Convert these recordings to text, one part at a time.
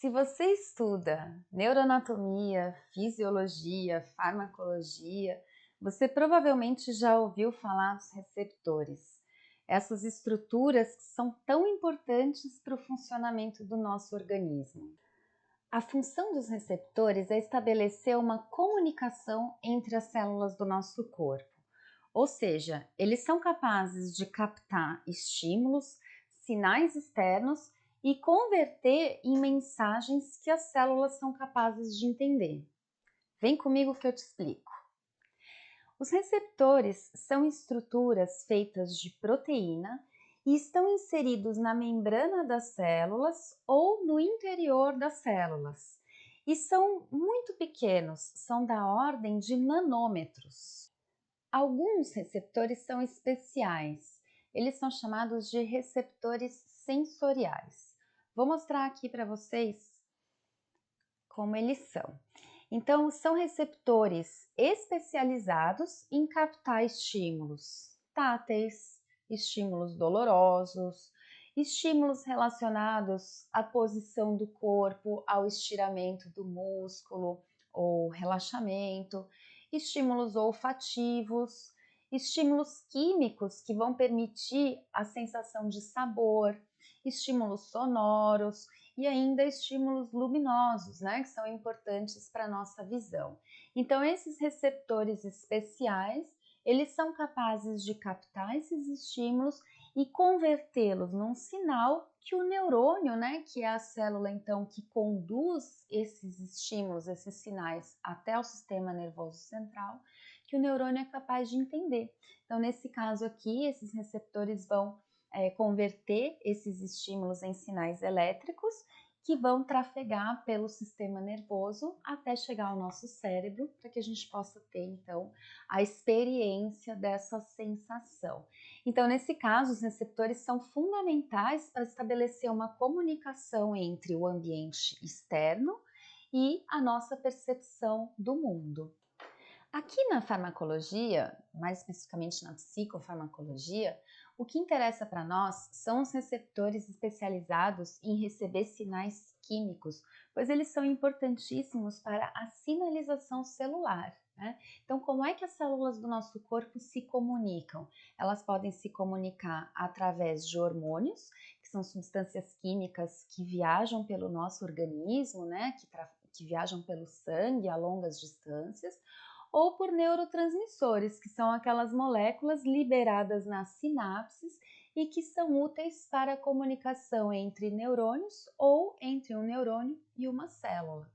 Se você estuda neuroanatomia, fisiologia, farmacologia, você provavelmente já ouviu falar dos receptores. Essas estruturas que são tão importantes para o funcionamento do nosso organismo. A função dos receptores é estabelecer uma comunicação entre as células do nosso corpo. Ou seja, eles são capazes de captar estímulos, sinais externos e converter em mensagens que as células são capazes de entender. Vem comigo que eu te explico. Os receptores são estruturas feitas de proteína e estão inseridos na membrana das células ou no interior das células. E são muito pequenos, são da ordem de nanômetros. Alguns receptores são especiais, eles são chamados de receptores sensoriais. Vou mostrar aqui para vocês como eles são. Então, são receptores especializados em captar estímulos táteis, estímulos dolorosos, estímulos relacionados à posição do corpo, ao estiramento do músculo ou relaxamento, estímulos olfativos, estímulos químicos que vão permitir a sensação de sabor, estímulos sonoros e ainda estímulos luminosos, né, que são importantes para a nossa visão. Então, esses receptores especiais, eles são capazes de captar esses estímulos e convertê-los num sinal que o neurônio, né, que é a célula então que conduz esses estímulos, esses sinais até o sistema nervoso central, que o neurônio é capaz de entender. Então, nesse caso aqui, esses receptores vão converter esses estímulos em sinais elétricos que vão trafegar pelo sistema nervoso até chegar ao nosso cérebro, para que a gente possa ter, então, a experiência dessa sensação. Então, nesse caso, os receptores são fundamentais para estabelecer uma comunicação entre o ambiente externo e a nossa percepção do mundo. Aqui na farmacologia, mais especificamente na psicofarmacologia, o que interessa para nós são os receptores especializados em receber sinais químicos, pois eles são importantíssimos para a sinalização celular, né? Então, como é que as células do nosso corpo se comunicam? Elas podem se comunicar através de hormônios, que são substâncias químicas que viajam pelo nosso organismo, né? Que viajam pelo sangue a longas distâncias, ou por neurotransmissores, que são aquelas moléculas liberadas nas sinapses e que são úteis para a comunicação entre neurônios ou entre um neurônio e uma célula.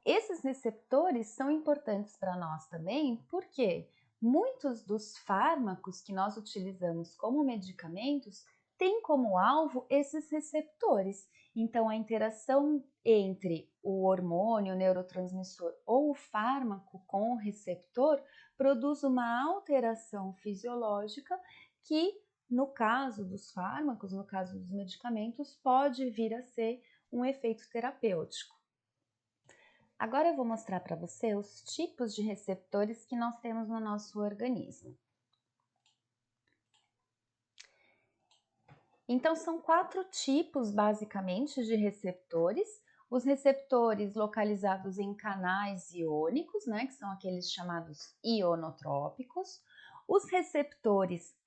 Esses receptores são importantes para nós também porque muitos dos fármacos que nós utilizamos como medicamentos têm como alvo esses receptores. Então, a interação entre o hormônio, o neurotransmissor ou o fármaco com o receptor produz uma alteração fisiológica que, no caso dos fármacos, no caso dos medicamentos, pode vir a ser um efeito terapêutico. Agora eu vou mostrar para você os tipos de receptores que nós temos no nosso organismo. Então, são 4 tipos, basicamente, de receptores. Os receptores localizados em canais iônicos, né, que são aqueles chamados ionotrópicos. Os receptores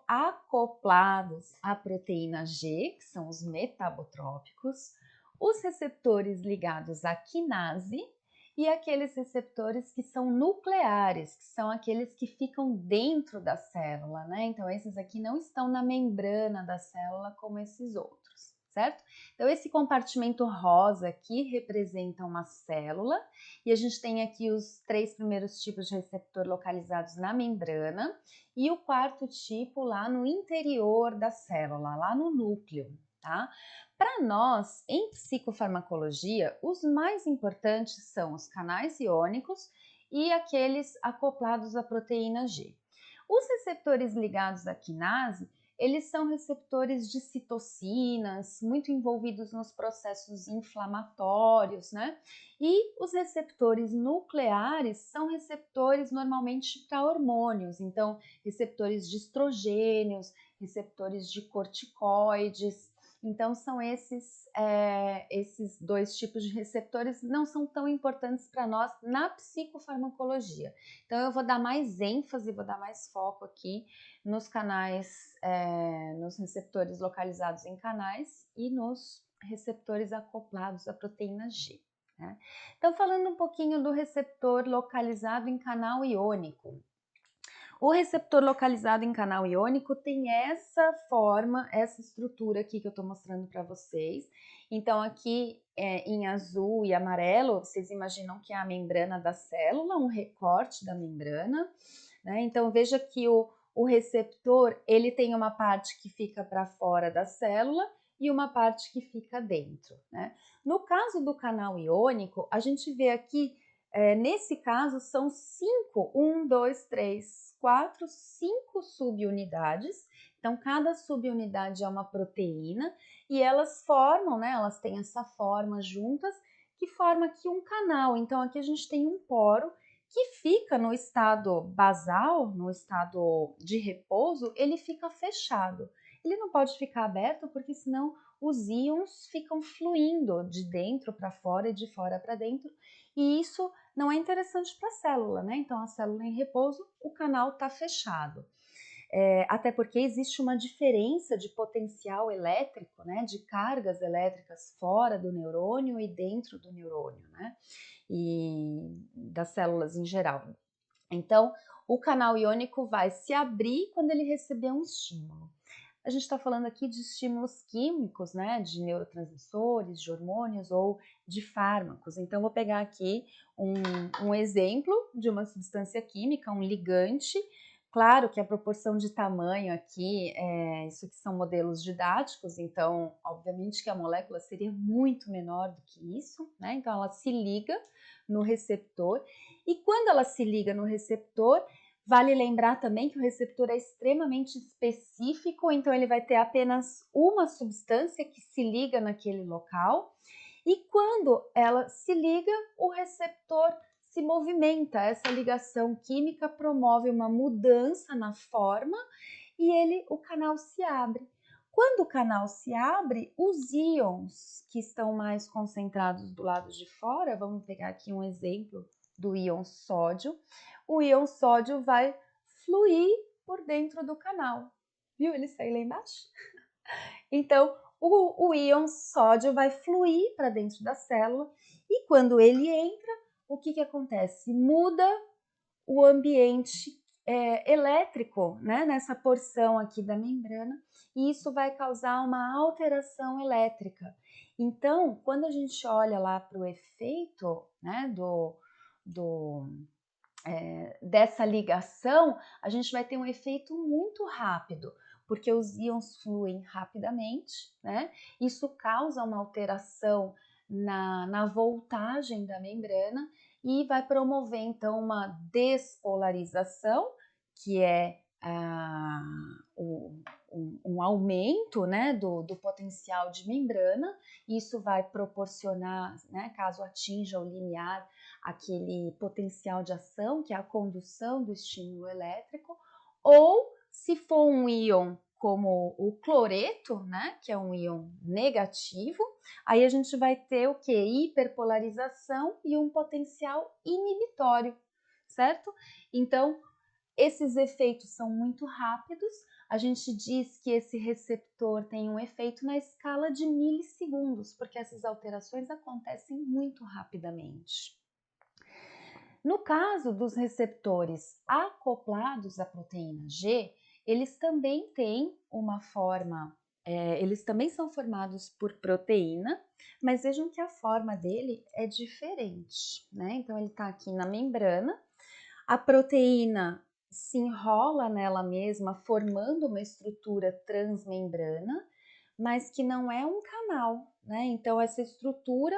acoplados à proteína G, que são os metabotrópicos. Os receptores ligados à quinase e aqueles receptores que são nucleares, que são aqueles que ficam dentro da célula, né? Então, esses aqui não estão na membrana da célula como esses outros, certo? Então, esse compartimento rosa aqui representa uma célula e a gente tem aqui os 3 primeiros tipos de receptor localizados na membrana e o 4º tipo lá no interior da célula, lá no núcleo. Tá? Para nós, em psicofarmacologia, os mais importantes são os canais iônicos e aqueles acoplados à proteína G. Os receptores ligados à quinase, eles são receptores de citocinas, muito envolvidos nos processos inflamatórios, né? E os receptores nucleares são receptores normalmente para hormônios, então receptores de estrogênios, receptores de corticoides. Então são esses dois tipos de receptores não são tão importantes para nós na psicofarmacologia. Então eu vou dar mais ênfase, vou dar mais foco aqui nos canais, nos receptores localizados em canais e nos receptores acoplados à proteína G. Né? Então falando um pouquinho do receptor localizado em canal iônico. O receptor localizado em canal iônico tem essa forma, essa estrutura aqui que eu estou mostrando para vocês. Então aqui em azul e amarelo, vocês imaginam que é a membrana da célula, um recorte da membrana, né? Então veja que o receptor, ele tem uma parte que fica para fora da célula e uma parte que fica dentro, né? No caso do canal iônico, a gente vê aqui, nesse caso, são 5 subunidades. Então, cada subunidade é uma proteína e elas formam, né? Elas têm essa forma juntas que forma aqui um canal. Então, aqui a gente tem um poro que fica no estado basal, no estado de repouso, ele fica fechado. Ele não pode ficar aberto porque senão os íons ficam fluindo de dentro para fora e de fora para dentro, e isso não é interessante para a célula, né? Então a célula em repouso, o canal está fechado. Até porque existe uma diferença de potencial elétrico, né? De cargas elétricas fora do neurônio e dentro do neurônio, né? E das células em geral. Então, o canal iônico vai se abrir quando ele receber um estímulo. A gente está falando aqui de estímulos químicos, né, de neurotransmissores, de hormônios ou de fármacos. Então, vou pegar aqui um exemplo de uma substância química, um ligante. Claro que a proporção de tamanho aqui, isso aqui são modelos didáticos, então, obviamente que a molécula seria muito menor do que isso, né? Então, ela se liga no receptor, e quando ela se liga no receptor, vale lembrar também que o receptor é extremamente específico, então ele vai ter apenas uma substância que se liga naquele local, e quando ela se liga, o receptor se movimenta. Essa ligação química promove uma mudança na forma e o canal se abre. Quando o canal se abre, os íons que estão mais concentrados do lado de fora, vamos pegar aqui um exemplo do íon sódio, o íon sódio vai fluir por dentro do canal. Viu ele sair lá embaixo? Então, o íon sódio vai fluir para dentro da célula e quando ele entra, o que acontece? Muda o ambiente elétrico, né, nessa porção aqui da membrana, e isso vai causar uma alteração elétrica. Então, quando a gente olha lá para o efeito, né, dessa ligação, a gente vai ter um efeito muito rápido, porque os íons fluem rapidamente, né? Isso causa uma alteração na voltagem da membrana e vai promover então uma despolarização, que é um aumento, né, do potencial de membrana. Isso vai proporcionar, né, caso atinja o limiar, aquele potencial de ação, que é a condução do estímulo elétrico, ou se for um íon como o cloreto, né, que é um íon negativo, aí a gente vai ter o que? Hiperpolarização e um potencial inibitório, certo? Então, esses efeitos são muito rápidos. A gente diz que esse receptor tem um efeito na escala de milissegundos, porque essas alterações acontecem muito rapidamente. No caso dos receptores acoplados à proteína G, eles também têm uma forma, eles também são formados por proteína, mas vejam que a forma dele é diferente, né? Então ele está aqui na membrana, a proteína se enrola nela mesma, formando uma estrutura transmembrana, mas que não é um canal, né? Então essa estrutura,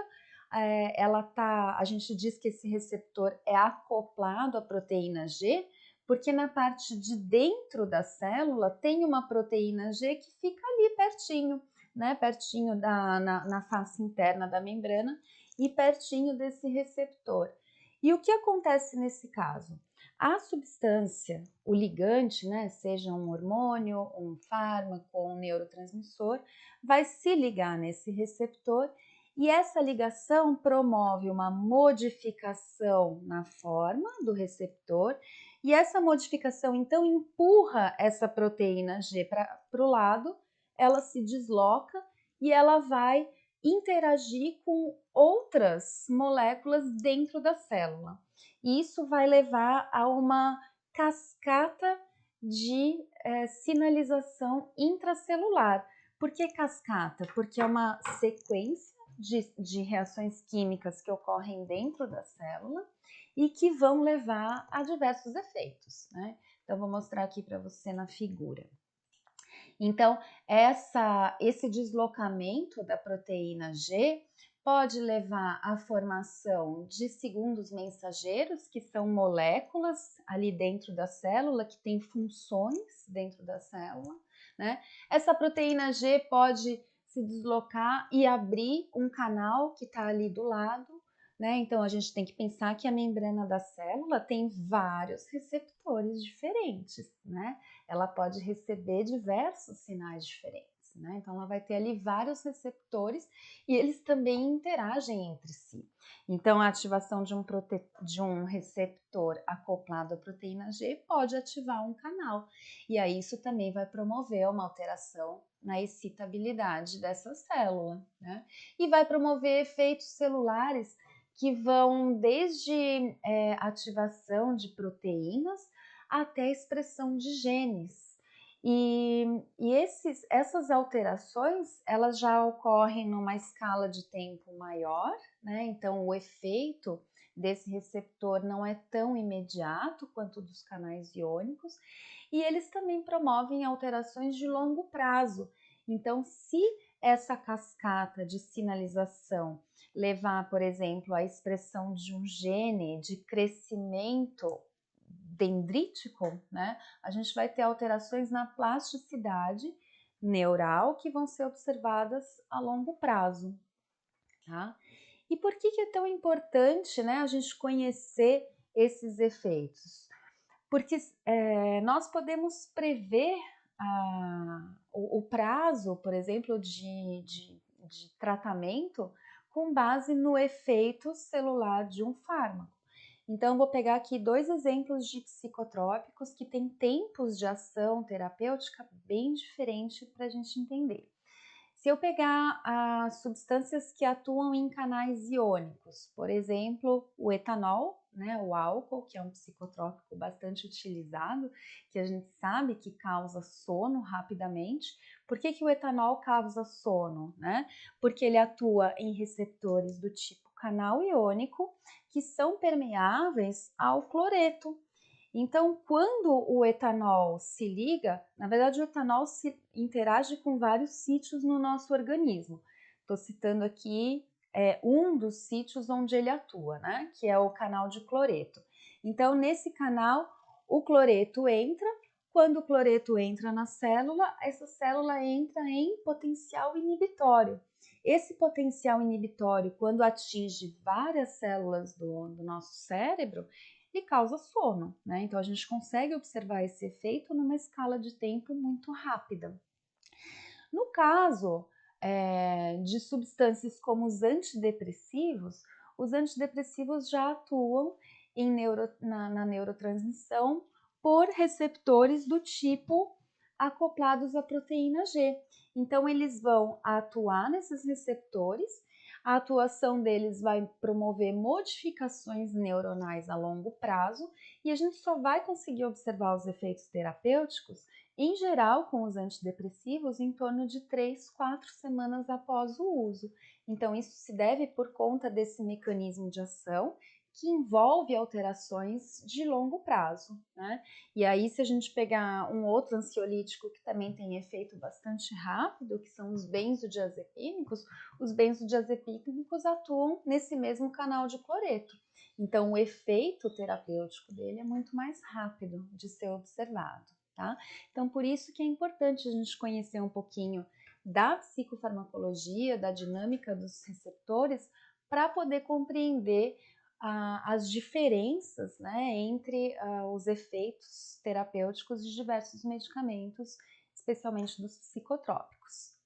a gente diz que esse receptor é acoplado à proteína G, porque na parte de dentro da célula tem uma proteína G que fica ali pertinho, né? Pertinho na face interna da membrana e pertinho desse receptor. E o que acontece nesse caso? A substância, o ligante, né, seja um hormônio, um fármaco, um neurotransmissor, vai se ligar nesse receptor e essa ligação promove uma modificação na forma do receptor e essa modificação então empurra essa proteína G para o lado, ela se desloca e ela vai interagir com outras moléculas dentro da célula. E isso vai levar a uma cascata de sinalização intracelular. Por que cascata? Porque é uma sequência de reações químicas que ocorrem dentro da célula e que vão levar a diversos efeitos, né? Então, vou mostrar aqui para você na figura. Então, esse deslocamento da proteína G pode levar à formação de segundos mensageiros, que são moléculas ali dentro da célula, que têm funções dentro da célula, né? Essa proteína G pode se deslocar e abrir um canal que está ali do lado, né? Então, a gente tem que pensar que a membrana da célula tem vários receptores diferentes, né? Ela pode receber diversos sinais diferentes, né? Então, ela vai ter ali vários receptores e eles também interagem entre si. Então, a ativação de um receptor acoplado à proteína G pode ativar um canal. E aí, isso também vai promover uma alteração na excitabilidade dessa célula, né? E vai promover efeitos celulares que vão desde ativação de proteínas até a expressão de genes. Essas alterações, elas já ocorrem numa escala de tempo maior, né? Então, o efeito desse receptor não é tão imediato quanto dos canais iônicos, e eles também promovem alterações de longo prazo. Então, se essa cascata de sinalização levar, por exemplo, à expressão de um gene de crescimento dendrítico, né, a gente vai ter alterações na plasticidade neural que vão ser observadas a longo prazo, tá? E por que é tão importante, né, a gente conhecer esses efeitos? Porque nós podemos prever o prazo, por exemplo, de tratamento com base no efeito celular de um fármaco. Então, vou pegar aqui 2 exemplos de psicotrópicos que têm tempos de ação terapêutica bem diferentes para a gente entender. Se eu pegar as substâncias que atuam em canais iônicos, por exemplo, o etanol, né, o álcool, que é um psicotrópico bastante utilizado, que a gente sabe que causa sono rapidamente. Por que o etanol causa sono, né? Porque ele atua em receptores do tipo canal iônico que são permeáveis ao cloreto. Então, quando o etanol se liga, na verdade o etanol se interage com vários sítios no nosso organismo. Estou citando aqui um dos sítios onde ele atua, né? Que é o canal de cloreto. Então, nesse canal, o cloreto entra. Quando o cloreto entra na célula, essa célula entra em potencial inibitório. Esse potencial inibitório, quando atinge várias células do nosso cérebro, e causa sono, né? Então a gente consegue observar esse efeito numa escala de tempo muito rápida. No caso de substâncias como os antidepressivos já atuam na neurotransmissão por receptores do tipo acoplados à proteína G. Então, eles vão atuar nesses receptores, a atuação deles vai promover modificações neuronais a longo prazo e a gente só vai conseguir observar os efeitos terapêuticos, em geral, com os antidepressivos, em torno de 3, 4 semanas após o uso. Então, isso se deve por conta desse mecanismo de ação que envolve alterações de longo prazo, né? E aí, se a gente pegar um outro ansiolítico que também tem efeito bastante rápido, que são os benzodiazepínicos, os benzodiazepínicos atuam nesse mesmo canal de cloreto. Então, o efeito terapêutico dele é muito mais rápido de ser observado, tá? Então, por isso que é importante a gente conhecer um pouquinho da psicofarmacologia, da dinâmica dos receptores, para poder compreender as diferenças, né, entre os efeitos terapêuticos de diversos medicamentos, especialmente dos psicotrópicos.